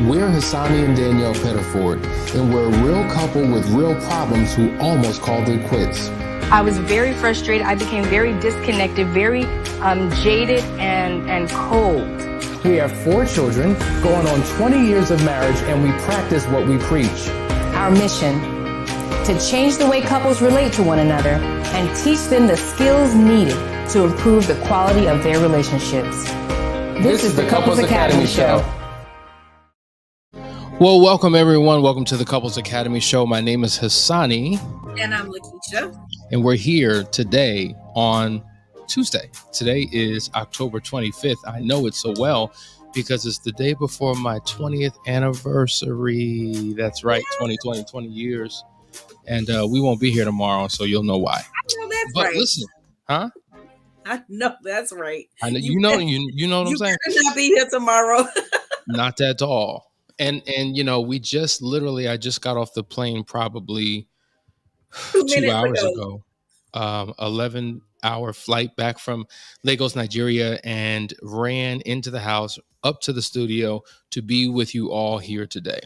We're Hassani and Danielle Pettiford, and we're a real couple with real problems who almost called it quits. I was very frustrated. I became very disconnected, very jaded and cold. We have 4 children, going on 20 years of marriage, and we practice what we preach. Our mission, to change the way couples relate to one another and teach them the skills needed to improve the quality of their relationships. This is the Couples Academy Show. Well, welcome everyone. Welcome to the Couples Academy Show. My name is Hassani. And I'm Lakeisha. And we're here today on Tuesday. Today is October 25th. I know it so well because it's the day before my 20th anniversary. That's right, 20 years. And we won't be here tomorrow, so you'll know why. I know that's but right. Listen, huh? I know that's right. I know, you know what I'm saying? You could not be here tomorrow. Not at all. And you know, I just got off the plane probably 2 hours ago. 11-hour flight back from Lagos, Nigeria, and ran into the house, up to the studio to be with you all here today.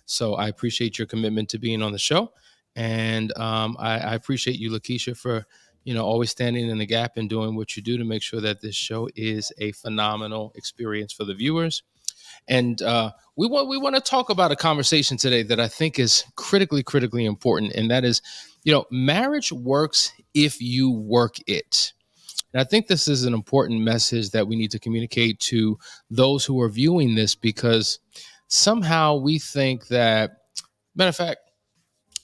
So I appreciate your commitment to being on the show. And I appreciate you, Lakeisha, for, always standing in the gap and doing what you do to make sure that this show is a phenomenal experience for the viewers. And we want to talk about a conversation today that I think is critically important. And that is, marriage works if you work it. And I think this is an important message that we need to communicate to those who are viewing this, because somehow we think that, matter of fact,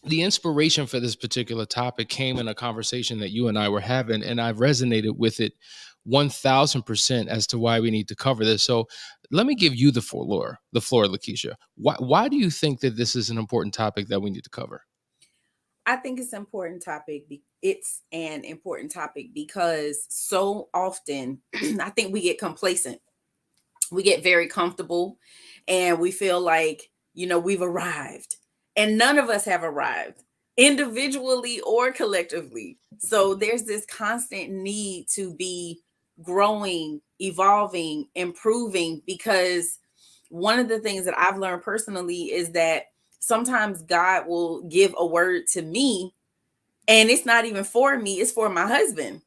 the inspiration for this particular topic came in a conversation that you and I were having, and I resonated with it 1000% as to why we need to cover this. So let me give you the floor, Lakeisha. Why do you think that this is an important topic that we need to cover? I think it's an important topic. It's an important topic because so often I think we get complacent. We get very comfortable and we feel like, we've arrived, and none of us have arrived individually or collectively. So there's this constant need to be growing, evolving, improving, because one of the things that I've learned personally is that sometimes God will give a word to me and it's not even for me, it's for my husband.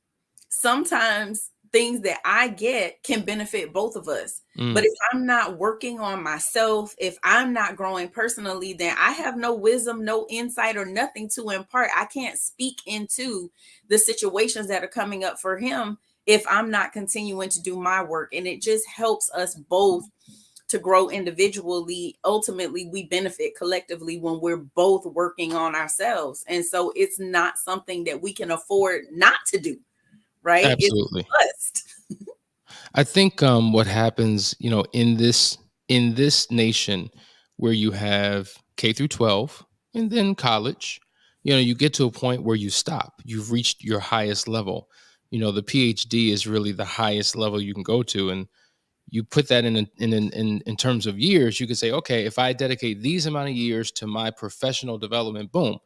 Sometimes things that I get can benefit both of us. But if I'm not working on myself, if I'm not growing personally, then I have no wisdom, no insight, or nothing to impart. I can't speak into the situations that are coming up for him if I'm not continuing to do my work. And it just helps us both to grow individually. Ultimately, we benefit collectively when we're both working on ourselves. And so it's not something that we can afford not to do, right? Absolutely. It's I think what happens, in this nation where you have K through 12 and then college, you get to a point where you stop. You've reached your highest level. The PhD is really the highest level you can go to, and you put that in terms of years. You could say, okay, if I dedicate these amount of years to my professional development, boom,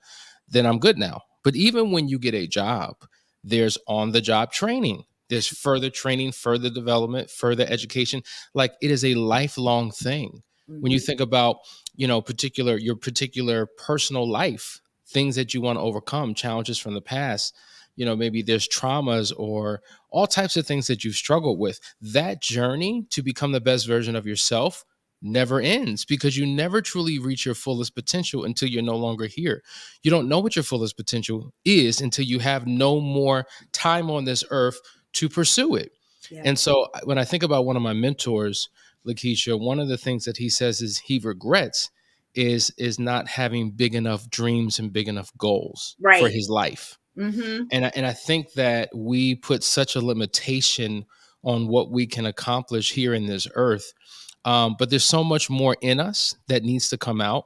then I'm good now. But even when you get a job, there's on-the-job training. There's further training, further development, further education. Like, it is a lifelong thing. When you think about, your particular personal life, things that you want to overcome, challenges from the past, maybe there's traumas or all types of things that you've struggled with. That journey to become the best version of yourself never ends, because you never truly reach your fullest potential until you're no longer here. You don't know what your fullest potential is until you have no more time on this earth to pursue it. Yeah. And so when I think about one of my mentors, Lakeisha, one of the things that he says is he regrets is not having big enough dreams and big enough goals for his life. And I think that we put such a limitation on what we can accomplish here in this earth. But there's so much more in us that needs to come out.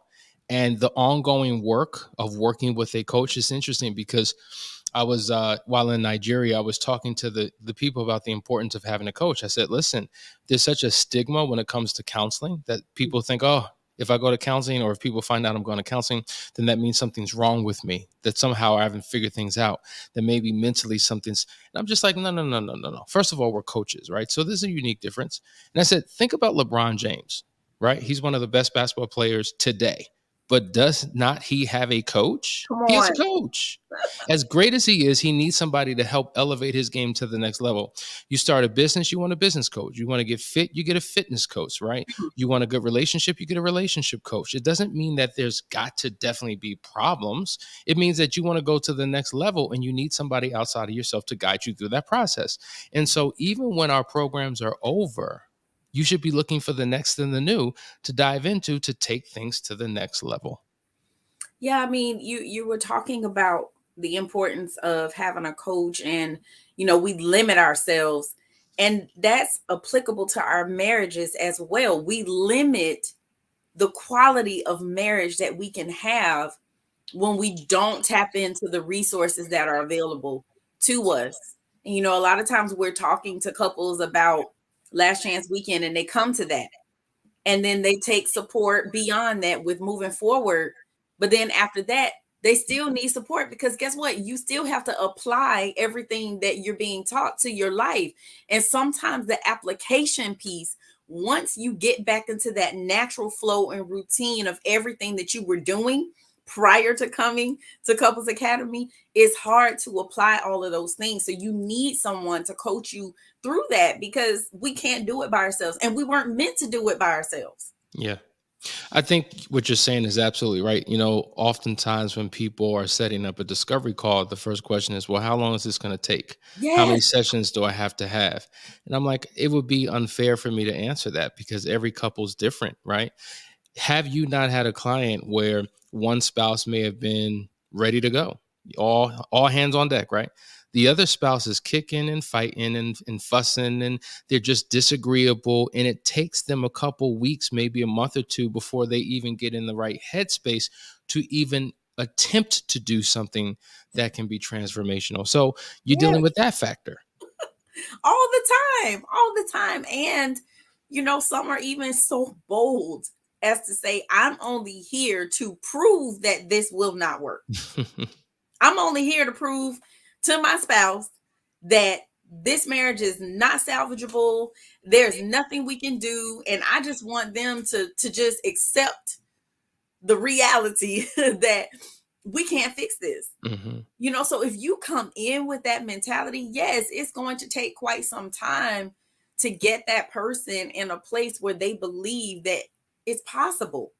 And the ongoing work of working with a coach is interesting, because I was, while in Nigeria, I was talking to the people about the importance of having a coach. I said, listen, there's such a stigma when it comes to counseling that people think, oh, if I go to counseling, or if people find out I'm going to counseling, then that means something's wrong with me, that somehow I haven't figured things out, that maybe mentally something's, and I'm just like, no. First of all, we're coaches, right? So there's a unique difference. And I said, think about LeBron James. right? He's one of the best basketball players today. But does not he have a coach? Come He has a on. coach. As great as he is, he needs somebody to help elevate his game to the next level. You start a business, you want a business coach. You want to get fit, you get a fitness coach, right? You want a good relationship, you get a relationship coach. It doesn't mean that there's got to definitely be problems. It means that you want to go to the next level and you need somebody outside of yourself to guide you through that process. And so even when our programs are over, you should be looking for the next and the new to dive into to take things to the next level. Yeah, I mean, you were talking about the importance of having a coach, and we limit ourselves, and that's applicable to our marriages as well. We limit the quality of marriage that we can have when we don't tap into the resources that are available to us. And, a lot of times we're talking to couples about last chance weekend, and they come to that, and then they take support beyond that with moving forward. But then after that, they still need support, because guess what? You still have to apply everything that you're being taught to your life. And sometimes the application piece, once you get back into that natural flow and routine of everything that you were doing prior to coming to Couples Academy, it's hard to apply all of those things. So you need someone to coach you through that, because we can't do it by ourselves, and we weren't meant to do it by ourselves. Yeah. I think what you're saying is absolutely right. Oftentimes when people are setting up a discovery call, the first question is, well, how long is this going to take? How many Yes. sessions do I have to have? And I'm like, it would be unfair for me to answer that because every couple's different, right? Have you not had a client where one spouse may have been ready to go, all hands on deck, right? The other spouse is kicking and fighting and fussing, and they're just disagreeable, and it takes them a couple weeks, maybe a month or two, before they even get in the right headspace to even attempt to do something that can be transformational. So you're Yes. dealing with that factor. All the time. And, some are even so bold as to say, I'm only here to prove that this will not work. I'm only here to prove to my spouse that this marriage is not salvageable. There's nothing we can do. And I just want them to just accept the reality that we can't fix this. Mhm. So if you come in with that mentality, yes, it's going to take quite some time to get that person in a place where they believe that it's possible.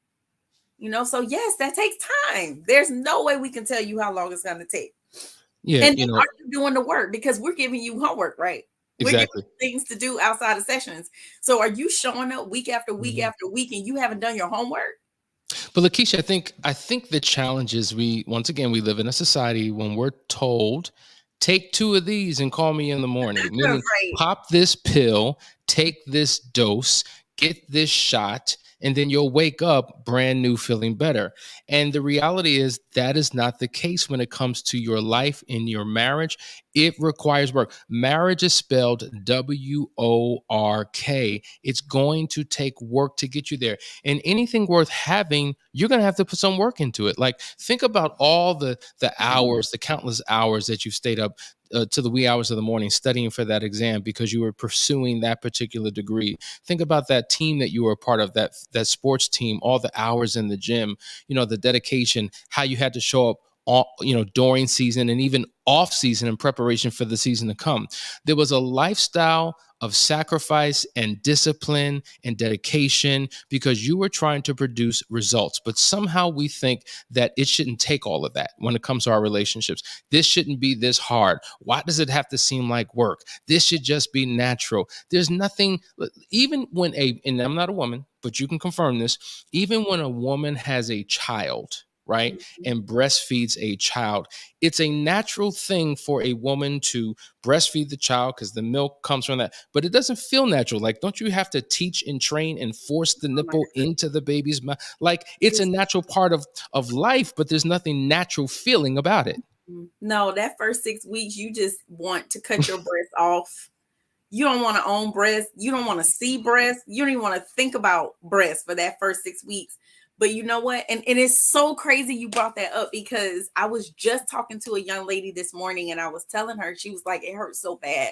So yes, that takes time. There's no way we can tell you how long it's going to take. Yeah, And then are you doing the work? Because we're giving you homework, right? We're giving exactly. you things to do outside of sessions. So are you showing up week after week Mhm. after week, and you haven't done your homework? But Lakeisha, I think the challenge is we live in a society when we're told, take two of these and call me in the morning, meaning Right. pop this pill, take this dose, get this shot, and then you'll wake up brand new, feeling better. And the reality is that is not the case when it comes to your life in your marriage. It requires work. Marriage is spelled WORK. It's going to take work to get you there. And anything worth having, you're going to have to put some work into it. Like, think about all the hours, the countless hours that you've stayed up to the wee hours of the morning studying for that exam because you were pursuing that particular degree. Think about that team that you were a part of, that sports team, all the hours in the gym, the dedication, how you had to show up during season and even off season in preparation for the season to come. There was a lifestyle of sacrifice and discipline and dedication because you were trying to produce results. But somehow we think that it shouldn't take all of that when it comes to our relationships. This shouldn't be this hard. Why does it have to seem like work? This should just be natural. There's nothing, even when and I'm not a woman, but you can confirm this, even when a woman has a child, right, and breastfeeds a child, it's a natural thing for a woman to breastfeed the child because the milk comes from that, but it doesn't feel natural. Like, don't you have to teach and train and force the Oh my nipple into the baby's mouth? Like, it's a goodness. natural part of life, but there's nothing natural feeling about it. No, that first 6 weeks, you just want to cut your breast off. You don't want to own breast. You don't want to see breast. You don't even want to think about breast for that first 6 weeks. But you know what? And it's so crazy you brought that up, because I was just talking to a young lady this morning, and I was telling her, she was like, it hurts so bad.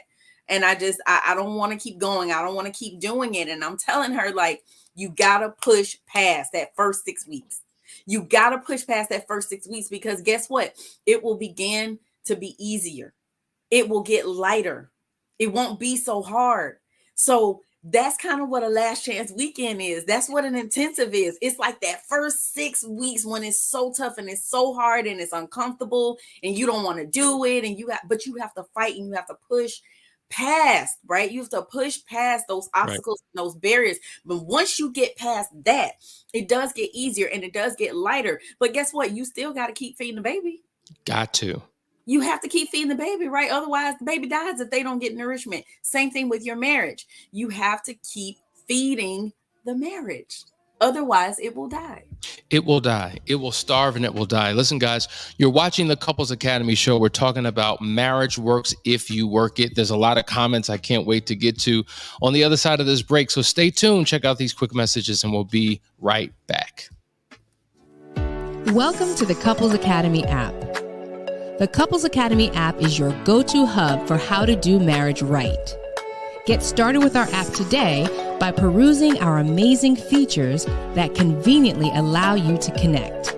And I don't want to keep going. I don't want to keep doing it. And I'm telling her, like, you got to push past that first 6 weeks. You got to push past that first 6 weeks, because guess what? It will begin to be easier. It will get lighter. It won't be so hard. So that's kind of what a last chance weekend is. That's what an intensive is. It's like that first 6 weeks when it's so tough and it's so hard and it's uncomfortable and you don't want to do it, and but you have to fight and you have to push past, right? You have to push past those obstacles, right, and those barriers. But once you get past that, it does get easier and it does get lighter. But guess what? You still got to keep feeding the baby. Got to. You have to keep feeding the baby, right? Otherwise, the baby dies if they don't get nourishment. Same thing with your marriage. You have to keep feeding the marriage. Otherwise, it will die. It will die. It will starve and it will die. Listen, guys, you're watching the Couples Academy show. We're talking about marriage works if you work it. There's a lot of comments I can't wait to get to on the other side of this break. So stay tuned. Check out these quick messages and we'll be right back. Welcome to the Couples Academy app. The Couples Academy app is your go-to hub for how to do marriage right. Get started with our app today by perusing our amazing features that conveniently allow you to connect.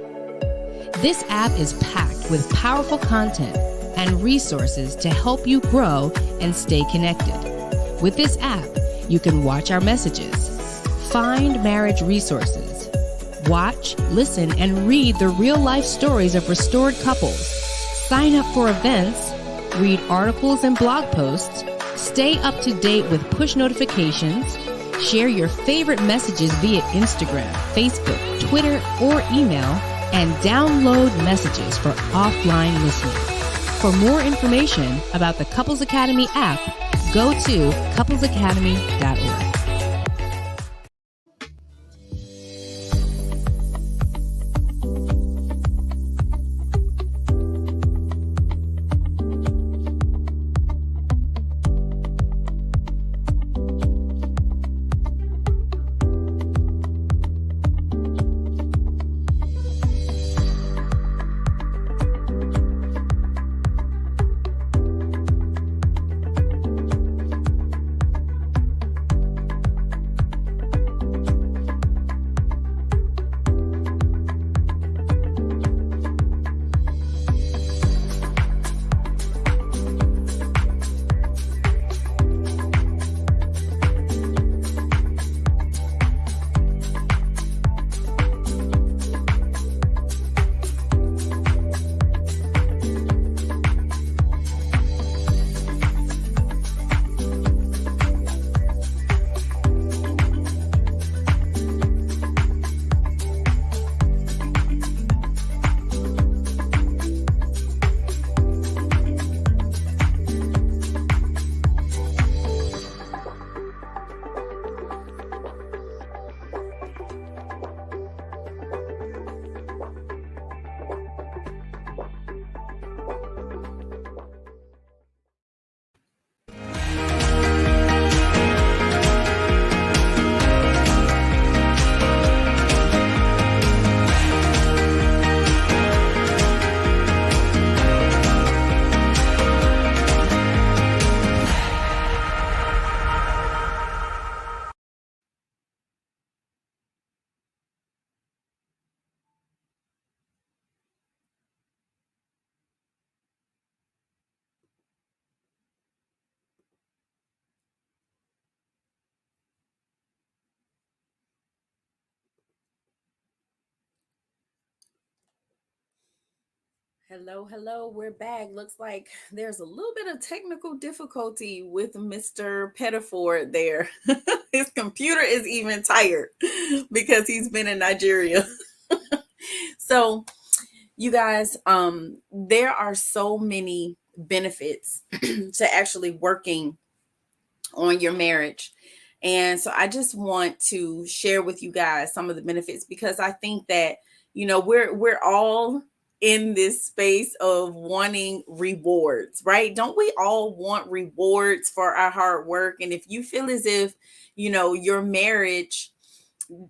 This app is packed with powerful content and resources to help you grow and stay connected. With this app, you can watch our messages, find marriage resources, watch, listen, and read the real-life stories of restored couples, sign up for events, read articles and blog posts, stay up to date with push notifications, share your favorite messages via Instagram, Facebook, Twitter, or email, and download messages for offline listening. For more information about the Couples Academy app, go to couplesacademy.org. Hello, we're back. Looks like there's a little bit of technical difficulty with Mr. Pettiford there. His computer is even tired because he's been in Nigeria. So, you guys, there are so many benefits to actually working on your marriage. And so I just want to share with you guys some of the benefits, because I think that, we're all in this space of wanting rewards, right? Don't we all want rewards for our hard work? And if you feel as if, your marriage,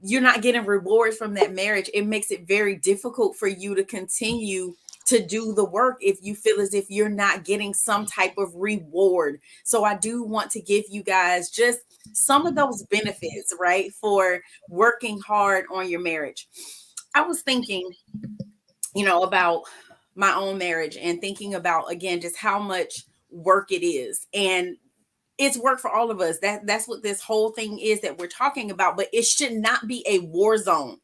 you're not getting rewards from that marriage, it makes it very difficult for you to continue to do the work if you feel as if you're not getting some type of reward. So I do want to give you guys just some of those benefits, right, for working hard on your marriage. I was thinking, about my own marriage and thinking about, again, just how much work it is. And it's work for all of us. That's what this whole thing is that we're talking about, but it should not be a war zone.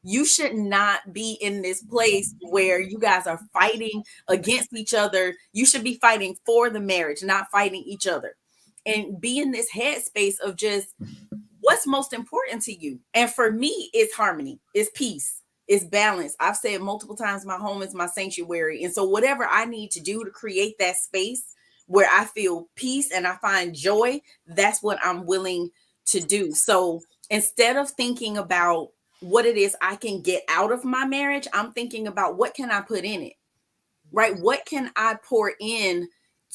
You should not be in this place where you guys are fighting against each other. You should be fighting for the marriage, not fighting each other. And be in this headspace of just what's most important to you. And for me, it's harmony, it's peace, it's balance. I've said multiple times, my home is my sanctuary. And so whatever I need to do to create that space where I feel peace and I find joy, that's what I'm willing to do. So instead of thinking about what it is I can get out of my marriage, I'm thinking about what can I put in it, right? What can I pour in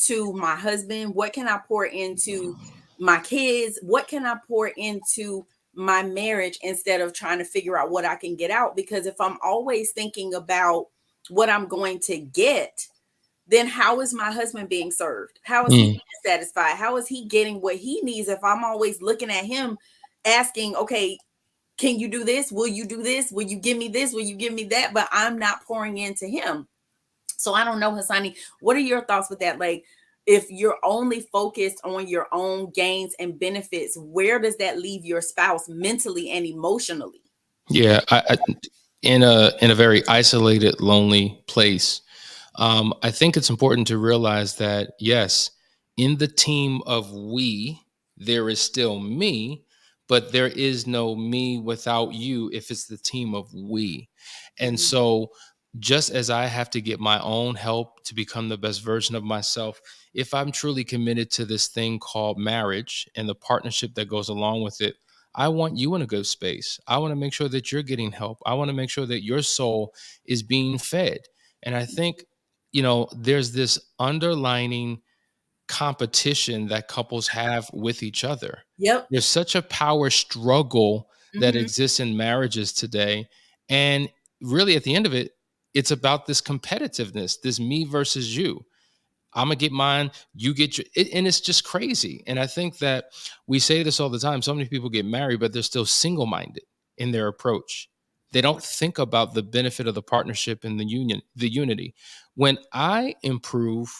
to my husband? What can I pour into my kids? What can I pour into my marriage instead of trying to figure out what I can get out? Because if I'm always thinking about what I'm going to get, then how is my husband being served? How is he being satisfied? How is he getting what he needs if I'm always looking at him asking, okay, can you do this? Will you do this? Will you give me this? Will you give me that? But I'm not pouring into him. So I don't know, Hassani, what are your thoughts with that? Like, if you're only focused on your own gains and benefits, where does that leave your spouse mentally and emotionally? Yeah, in a very isolated, lonely place. I think it's important to realize that, yes, in the team of we, there is still me, but there is no me without you if it's the team of we. And Mhm. so, just as I have to get my own help to become the best version of myself, if I'm truly committed to this thing called marriage and the partnership that goes along with it, I want you in a good space. I want to make sure that you're getting help. I want to make sure that your soul is being fed. And I think, there's this underlining competition that couples have with each other. Yep. There's such a power struggle that Mhm. exists in marriages today. And really, at the end of it, it's about this competitiveness, this me versus you. I'm gonna get mine, you get your and it's just crazy. And I think that we say this all the time. So many people get married, but they're still single-minded in their approach. They don't think about the benefit of the partnership and the union, the unity. When I improve,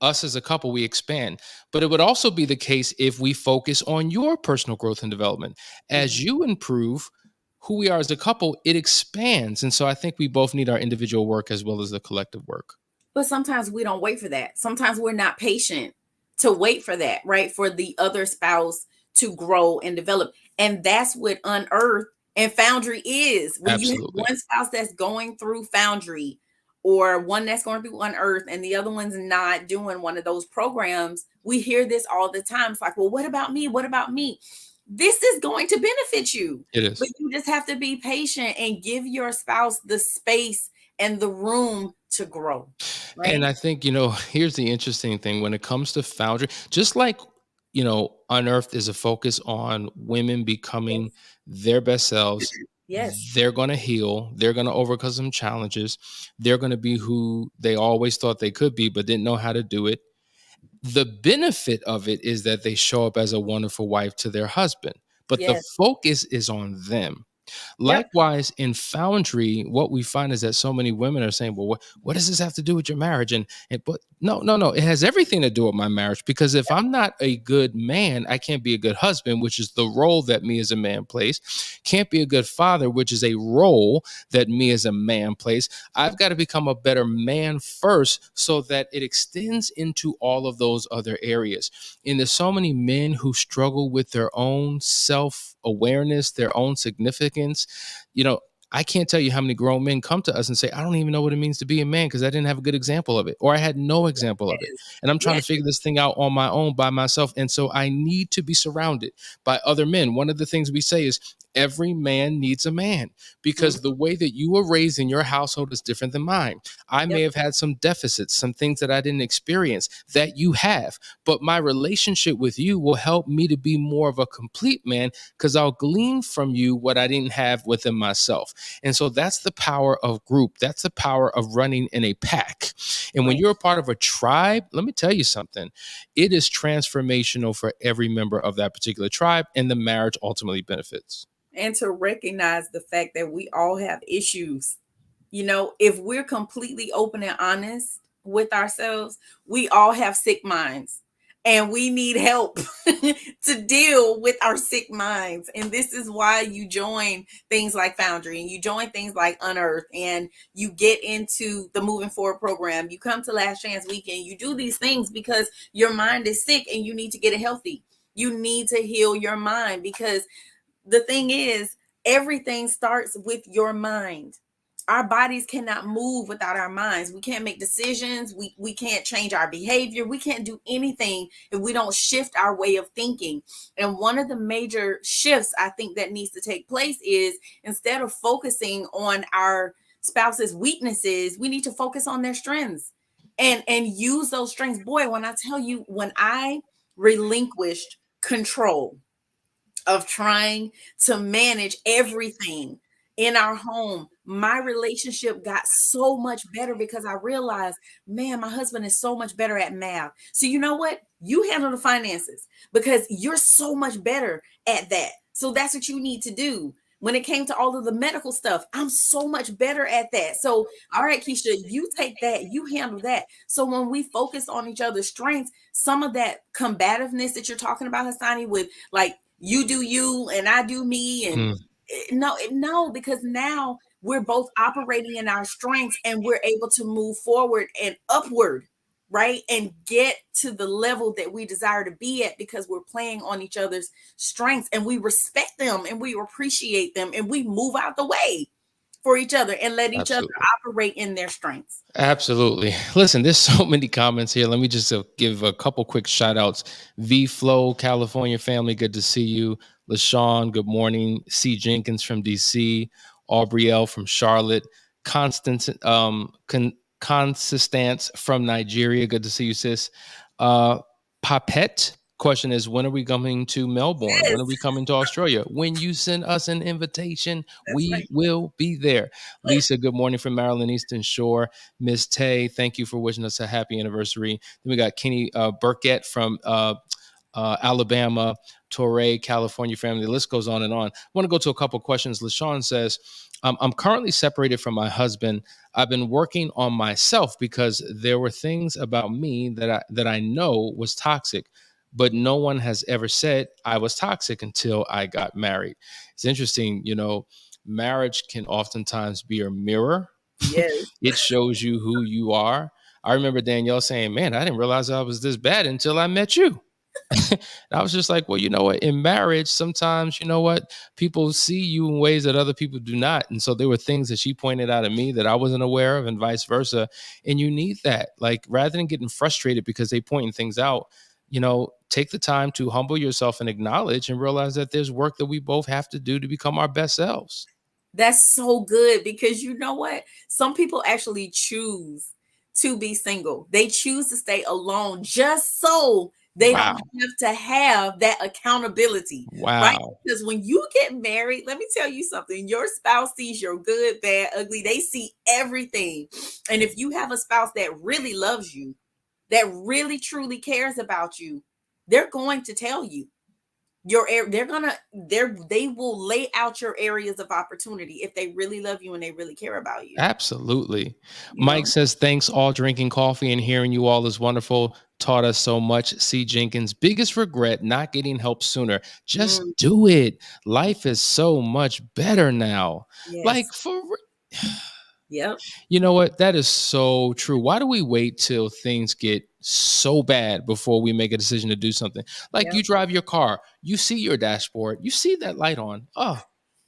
us as a couple, we expand. But it would also be the case if we focus on your personal growth and development. As Mhm. you improve who we are as a couple, it expands. And so I think we both need our individual work as well as the collective work. But sometimes we don't wait for that. Sometimes we're not patient to wait for that, right? For the other spouse to grow and develop. And that's what Unearth and Foundry is. When you have Absolutely. one spouse that's going through Foundry or one that's going through Unearth and the other one's not doing one of those programs, we hear this all the time. It's like, well, what about me? What about me? This is going to benefit you, It but is. you just have to be patient and give your spouse the space and the room to grow, And right? I think, here's the interesting thing when it comes to Foundry, just like, Unearthed is a focus on women becoming Yes. their best selves. Yes. They're going to heal. They're going to overcome some challenges. They're going to be who they always thought they could be, but didn't know how to do it. The benefit of it is that they show up as a wonderful wife to their husband, but the Yes. focus is on them. Yep. Likewise, in Foundry, what we find is that so many women are saying, "Well, what does this have to do with your marriage?" And but no, no, no, it has everything to do with my marriage because if I'm not a good man, I can't be a good husband, which is the role that me as a man plays. Can't be a good father, which is a role that me as a man plays. I've got to become a better man first, so that it extends into all of those other areas. And there's so many men who struggle with their own self awareness, their own significance. You know, I can't tell you how many grown men come to us and say, I don't even know what it means to be a man because I didn't have a good example of it, or I had no example of it. Yes. And I'm trying to Yes. figure this thing out on my own by myself. And so I need to be surrounded by other men. One of the things we say is every man needs a man Mhm. because the way that you were raised in your household is different than mine. I may Yep. have had some deficits, some things that I didn't experience that you have, but my relationship with you will help me to be more of a complete man because I'll glean from you what I didn't have within myself. And so that's the power of group. That's the power of running in a pack. And when Right. you're a part of a tribe, let me tell you something, it is transformational for every member of that particular tribe, and the marriage ultimately benefits. And to recognize the fact that we all have issues. You know, if we're completely open and honest with ourselves, we all have sick minds and we need help to deal with our sick minds. And this is why you join things like Foundry and you join things like Unearth and you get into the Moving Forward program. You come to Last Chance Weekend. You do these things because your mind is sick and you need to get it healthy. You need to heal your mind because the thing is, everything starts with your mind. Our bodies cannot move without our minds. We can't make decisions. We can't change our behavior. We can't do anything if we don't shift our way of thinking. And one of the major shifts I think that needs to take place is instead of focusing on our spouse's weaknesses, we need to focus on their strengths and use those strengths. Boy, when I tell you, when I relinquished control of trying to manage everything in our home, my relationship got so much better because I realized, man, my husband is so much better at math. So you know what? You handle the finances because you're so much better at that. So that's what you need to do. When it came to all of the medical stuff, I'm so much better at that. So, all right, Keisha, you take that, you handle that. So when we focus on each other's strengths, some of that combativeness that you're talking about, Hassani, with like you do you and I do me, and no, because now we're both operating in our strengths and we're able to move forward and upward, right? And get to the level that we desire to be at because we're playing on each other's strengths and we respect them and we appreciate them and we move out the way for each other and let each other Absolutely. operate in their strengths. Absolutely. Listen, there's so many comments here. Let me just give a couple quick shout outs. V Flow, California family, good to see you. LaShawn, good morning. C. Jenkins from DC. Aubrey L. from Charlotte. Constance, Consistance from Nigeria, good to see you, sis. Papette, question is, when are we coming to Melbourne? Yes, When are we coming to Australia? When you send us an invitation, that's we right. will be there. Lisa, good morning from Maryland Eastern Shore. Miss Tay, thank you for wishing us a happy anniversary. Then we got Kenny Burkett from Alabama, Torrey, California family. The list goes on and on. I want to go to a couple questions. LaShawn says, I'm currently separated from my husband. I've been working on myself because there were things about me that I know was toxic, but no one has ever said I was toxic until I got married. It's interesting, marriage can oftentimes be a mirror. Yes. It shows you who you are. I remember Danielle saying, man, I didn't realize I was this bad until I met you. And I was just like, well, you know what? In marriage, sometimes, people see you in ways that other people do not. And so there were things that she pointed out at me that I wasn't aware of and vice versa. And you need that. Like, rather than getting frustrated because they pointing things out, take the time to humble yourself and acknowledge and realize that there's work that we both have to do to become our best selves. That's so good because you know what? Some people actually choose to be single. They choose to stay alone just so they don't Wow. have to have that accountability, right? Wow. Because when you get married, let me tell you something, your spouse sees your good, bad, ugly. They see everything. And if you have a spouse that really loves you, that really truly cares about you, they're going to tell you they will lay out your areas of opportunity if they really love you and they really care about you. Absolutely. You Mike know, says, thanks all. Drinking coffee and hearing you all is wonderful. Taught us so much. C. Jenkins, biggest regret, not getting help sooner. Just Mm, do it. Life is so much better now. yes, Like, yep, you know what? That is so true. Why do we wait till things get so bad before we make a decision to do something? Like, yep. you drive your car, you see your dashboard, you see that light on. Oh,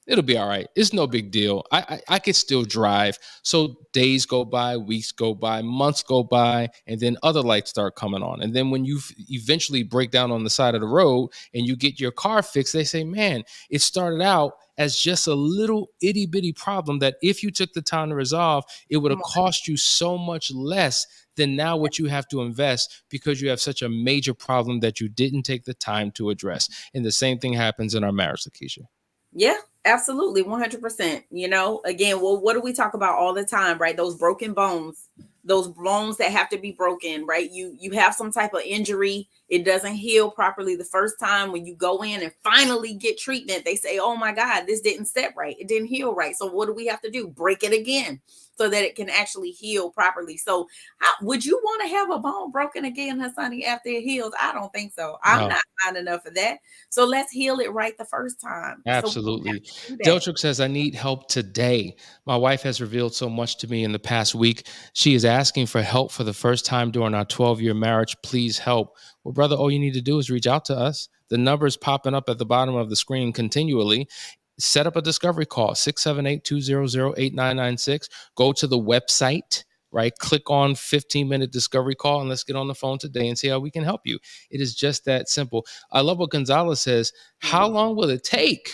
it'll be all right. It's no big deal. I could still drive. So days go by, weeks go by, months go by, and then other lights start coming on. And then when you eventually break down on the side of the road and you get your car fixed, they say, man, it started out as just a little itty bitty problem that if you took the time to resolve, it would Come have on. cost you so much less than now what you have to invest because you have such a major problem that you didn't take the time to address. And the same thing happens in our marriage, Lakeisha. Yeah, absolutely. 100%. You know, again, well, what do we talk about all the time, right? Those broken bones, those bones that have to be broken, right? You have some type of injury, it doesn't heal properly the first time. When you go in and finally get treatment, they say, oh my God, this didn't set right, it didn't heal right. So what do we have to do? Break it again so that it can actually heal properly. So would you want to have a bone broken again, Hassani, after it heals? I don't think so. I'm No. not fine enough for that. So let's heal it right the first time. So we don't have Absolutely. to do that. Deltrick says, I need help today. My wife has revealed so much to me in the past week. She is asking for help for the first time during our 12-year marriage. Please help. Well, brother, all you need to do is reach out to us. The number is popping up at the bottom of the screen continually. Set up a discovery call, 678-200-8996. Go to the website, right? Click on 15-minute discovery call and let's get on the phone today and see how we can help you. It is just that simple. I love what Gonzalez says. How long will it take?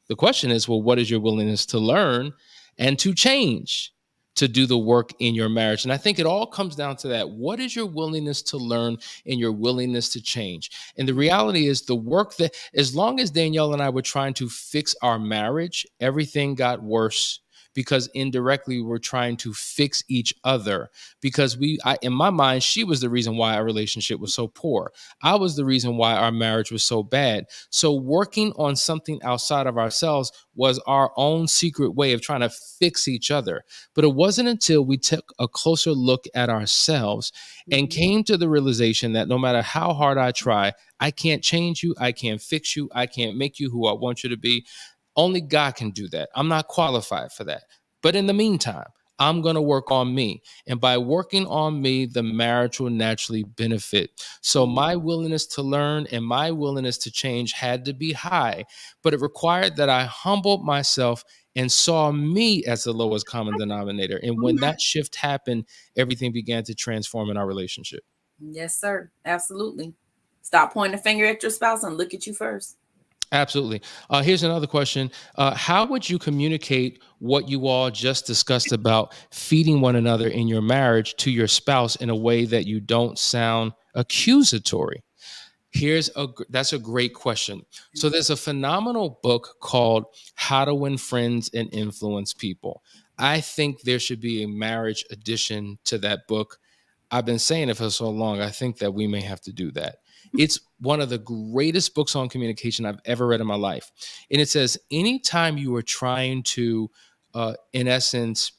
The question is, well, what is your willingness to learn and to change, to do the work in your marriage? And I think it all comes down to that. What is your willingness to learn and your willingness to change? And the reality is, the work that, as long as Danielle and I were trying to fix our marriage, everything got worse, because indirectly we're trying to fix each other, because in my mind, she was the reason why our relationship was so poor. I was the reason why our marriage was so bad. So working on something outside of ourselves was our own secret way of trying to fix each other. But it wasn't until we took a closer look at ourselves and came to the realization that no matter how hard I try, I can't change you, I can't fix you, I can't make you who I want you to be. Only God can do that. I'm not qualified for that. But in the meantime, I'm going to work on me. And by working on me, the marriage will naturally benefit. So my willingness to learn and my willingness to change had to be high, but it required that I humbled myself and saw me as the lowest common denominator. And when that shift happened, everything began to transform in our relationship. Yes, sir. Absolutely. Stop pointing the finger at your spouse and look at you first. Absolutely. Here's another question. How would you communicate what you all just discussed about feeding one another in your marriage to your spouse in a way that you don't sound accusatory? That's a great question. So there's a phenomenal book called How to Win Friends and Influence People. I think there should be a marriage edition to that book. I've been saying it for so long, I think that we may have to do that. It's one of the greatest books on communication I've ever read in my life. And it says, anytime you are trying to, in essence,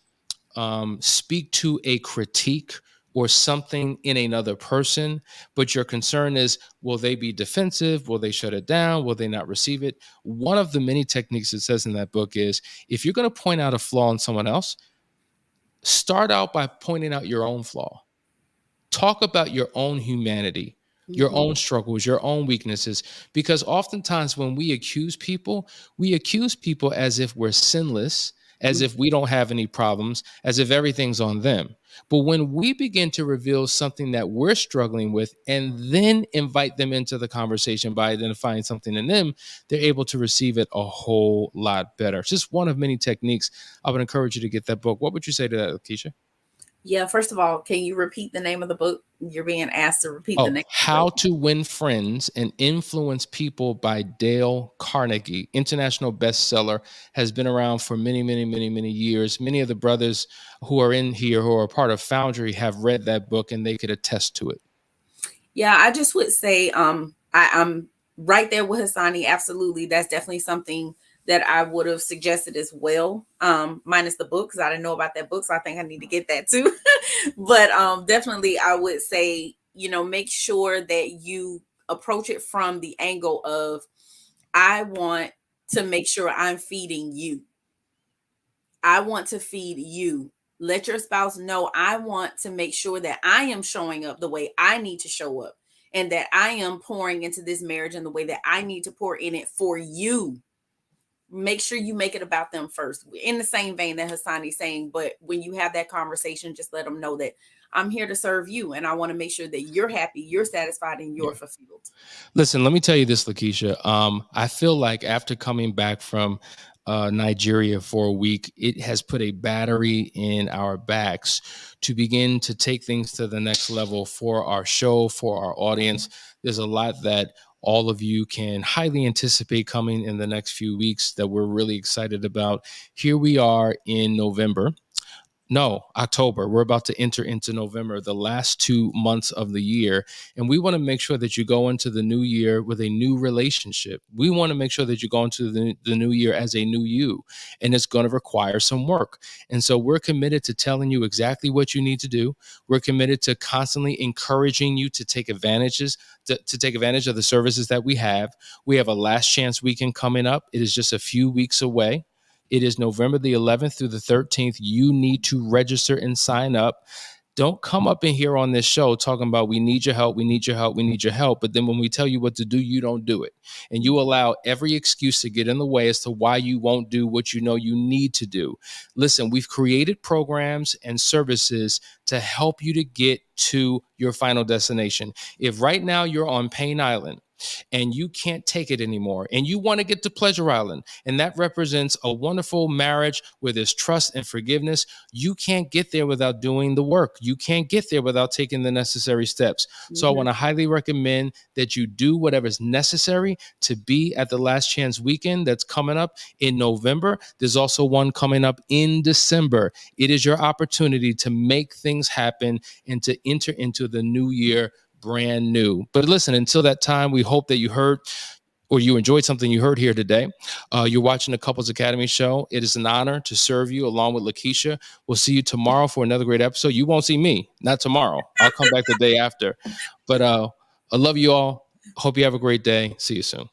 speak to a critique or something in another person, but your concern is, will they be defensive? Will they shut it down? Will they not receive it? One of the many techniques it says in that book is, if you're going to point out a flaw in someone else, start out by pointing out your own flaw. Talk about your own humanity, your own struggles, your own weaknesses, because oftentimes when we accuse people as if we're sinless, as if we don't have any problems, as if everything's on them. But when we begin to reveal something that we're struggling with and then invite them into the conversation by identifying something in them, they're able to receive it a whole lot better. It's just one of many techniques. I would encourage you to get that book. What would you say to that, Lakeisha? Yeah, first of all, can you repeat the name of the book? You're being asked to repeat the Oh, name of the How book. to Win Friends and Influence People by Dale Carnegie. International bestseller, has been around for many, many, many, many years. Many of the brothers who are in here, who are part of Foundry, have read that book and they could attest to it. Yeah, I just would say I'm right there with Hassani. Absolutely. That's definitely something that I would have suggested as well. Minus the book, because I didn't know about that book. So I think I need to get that too. But definitely I would say, make sure that you approach it from the angle of, I want to make sure I'm feeding you. I want to feed you. Let your spouse know, I want to make sure that I am showing up the way I need to show up, and that I am pouring into this marriage in the way that I need to pour in it for you. Make sure you make it about them first, in the same vein that Hassani's saying. But when you have that conversation, just let them know that I'm here to serve you, and I want to make sure that you're happy, you're satisfied, and you're fulfilled. Listen, let me tell you this, Lakeisha. I feel like after coming back from Nigeria for a week, it has put a battery in our backs to begin to take things to the next level for our show, for our audience. There's a lot that all of you can highly anticipate coming in the next few weeks that we're really excited about. Here we are in October. We're about to enter into November, the last 2 months of the year. And we want to make sure that you go into the new year with a new relationship. We want to make sure that you go into the new year as a new you. And it's going to require some work. And so we're committed to telling you exactly what you need to do. We're committed to constantly encouraging you to take advantage of the services that we have. We have a last chance weekend coming up. It is just a few weeks away. It is November the 11th through the 13th. You need to register and sign up. Don't come up in here on this show talking about we need your help, we need your help, we need your help. But then when we tell you what to do, you don't do it. And you allow every excuse to get in the way as to why you won't do what you know you need to do. Listen, we've created programs and services to help you to get to your final destination. If right now you're on Payne Island, and you can't take it anymore, and you want to get to Pleasure Island, and that represents a wonderful marriage where there's trust and forgiveness, you can't get there without doing the work. You can't get there without taking the necessary steps. So I want to highly recommend that you do whatever's necessary to be at the Last Chance weekend that's coming up in November. There's also one coming up in December. It is your opportunity to make things happen and to enter into the new year brand new. But listen, until that time, we hope that you heard or you enjoyed something you heard here today. You're watching the Couples Academy show. It is an honor to serve you along with Lakeisha. We'll see you tomorrow for another great episode. You won't see me, not tomorrow. I'll come back the day after. But I love you all. Hope you have a great day. See you soon.